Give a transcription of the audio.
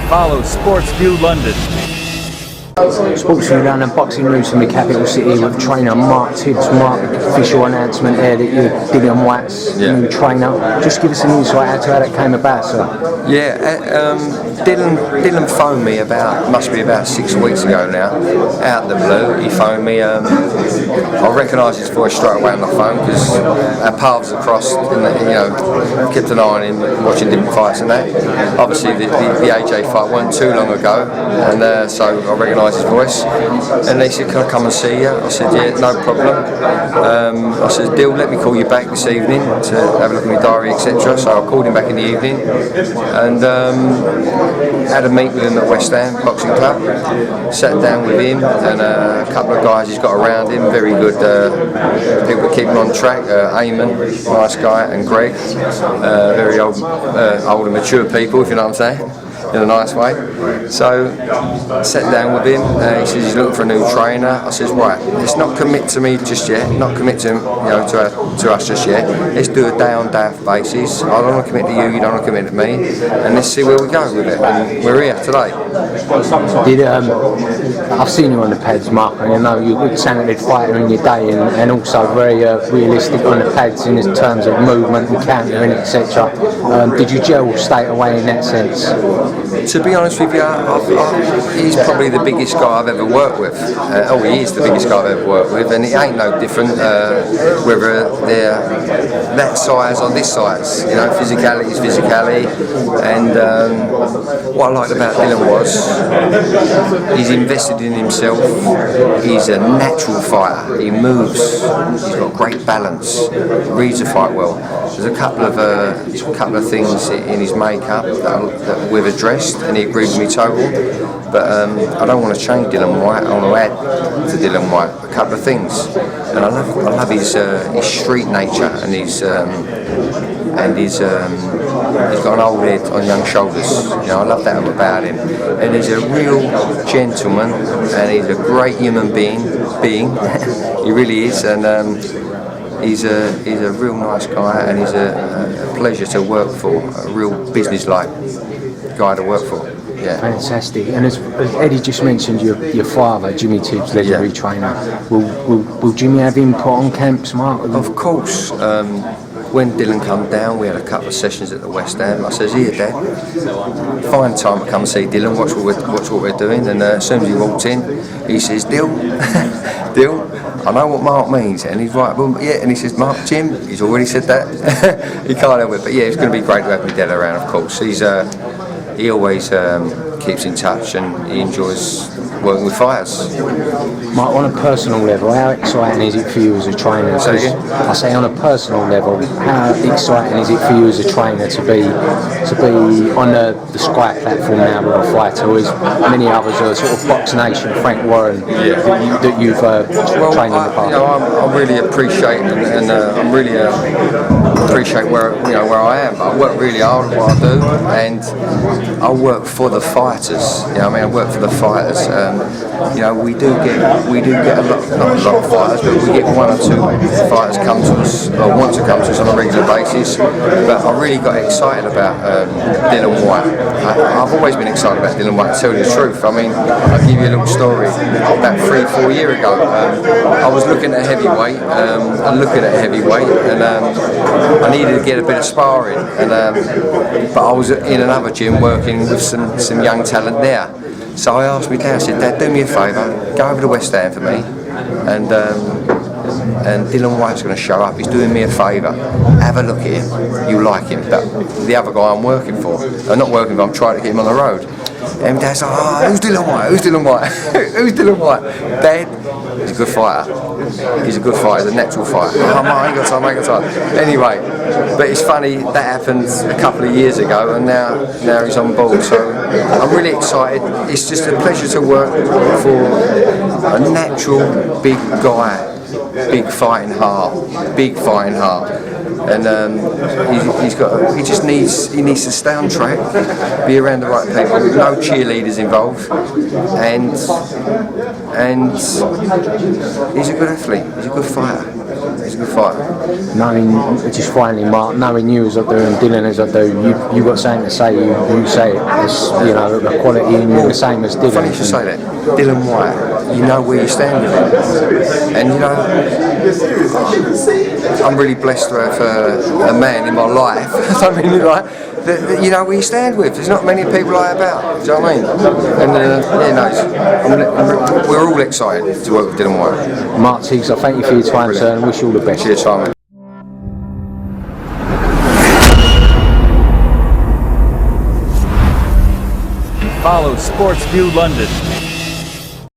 Follow Sports View London. Sportsview London boxing news from the capital city with trainer Mark TIBBS. Mark, official announcement there that you're Dillian Whyte's new trainer. Just give us an insight as to how that came about, sir. Yeah, Dillian phoned me must be about 6 weeks ago now, out of the blue. He phoned me. I recognised his voice straight away on the phone because our paths have crossed, and kept an eye on him, watching different fights and that. Obviously, the AJ fight wasn't too long ago, and so I recognised his voice. And they said, "Can I come and see you?" I said, "Yeah, no problem." I said, "Dill, let me call you back this evening to have a look at my diary, etc." So I called him back in the evening and had a meet with him at West Ham Boxing Club. Sat down with him and a couple of guys he's got around him, very good people that keep him on track. Eamon, nice guy, and Greg, very old and mature people, if you know what I'm saying, in a nice way. So sat down with him. He says he's looking for a new trainer. I says, right, let's not commit to me just yet. Not commit to him, to us just yet. Let's do a day on day off basis. I don't want to commit to you. You don't want to commit to me. And let's see where we go with it. And we're here today. I've seen you on the pads, Mark, and I know you're a good talented fighter in your day, and also very realistic on the pads in terms of movement and countering, etc. Did you gel straight away in that sense? To be honest with you, he's probably the biggest guy I've ever worked with. He is the biggest guy I've ever worked with, and it ain't no different whether they're that size or this size. Physicality is physicality, and what I liked about Dillian was he's invested in himself. He's a natural fighter. He moves. He's got great balance. Reads the fight well. There's a couple of things in his makeup that we've addressed, and he agreed with me total. But I don't want to change Dillian Whyte. I want to add to Dillian Whyte a couple of things, and I love his street nature and he's got an old head on young shoulders. I love that about him. And he's a real gentleman, and he's a great human being. He really is, and he's a real nice guy, and he's a pleasure to work for. A real business-like guy to work for. Yeah. Fantastic. And as Eddie just mentioned, your father, Jimmy TIBBS, legendary trainer. Will Jimmy have input on camps, Mark? Of course. When Dillian come down, we had a couple of sessions at the West Ham. I says, "Here, Dad, find time to come and see Dillian, watch what we're doing." And as soon as he walked in, he says, "Dill, I know what Mark means." And he's right, well, yeah. And he says, "Mark, Jim," he's already said that. He can't help it. But yeah, it's going to be great to have my dad around, of course. He always keeps in touch, and he enjoys working with fighters. Mark, on a personal level, how exciting is it for you as a trainer? I say on a personal level, how exciting is it for you as a trainer to be on the Sky platform now with a fighter, as many others are sort of Box Nation, Frank Warren, that you've trained in the past? I really appreciate and I'm really appreciate where I am. I work really hard at what I do, and I work for the fighters. I work for the fighters. We do get a lot, not a lot of fighters, but we get one or two fighters come to us or want to come to us on a regular basis. But I really got excited about Dillian Whyte. I've always been excited about Dillian Whyte, to tell you the truth. I'll give you a little story. About 3-4 years ago, I was looking at heavyweight, and I needed to get a bit of sparring, but I was in another gym working with some young talent there. So I asked my dad, I said, "Dad, do me a favour, go over to West Ham for me, and Dillian Whyte's going to show up. He's doing me a favour. Have a look at him. You like him." But the other guy I'm working for, not working for, I'm trying to get him on the road. And Dad's like, "Who's Dillian Whyte? Who's Dillian Whyte? Who's Dillian Whyte?" "Dad, he's a good fighter. He's a good fighter. He's a natural fighter." I ain't got time. Anyway, but it's funny, that happened a couple of years ago, and now he's on board. So I'm really excited. It's just a pleasure to work for a natural big guy, big fighting heart, and he needs to stay on track, be around the right people, no cheerleaders involved, and he's a good athlete, he's a good fighter. a good fight? Knowing, just finally, Mark, knowing you as I do and Dylan as I do, you got something to say. You say it as, you know, the quality in you the same as Dylan. Funny you should say that. Dylan Whyte, you know where you stand with him. And you know, I'm really blessed to have a man in my life. I mean, like, that you know where you stand with. There's not many people like about. Do you know what I mean? And yeah, no, we're all excited to work with Dylan Whyte. Mark Tiggs, I thank you for your time, sir, and wish you all the best. Cheers, Simon. Follow Sports View London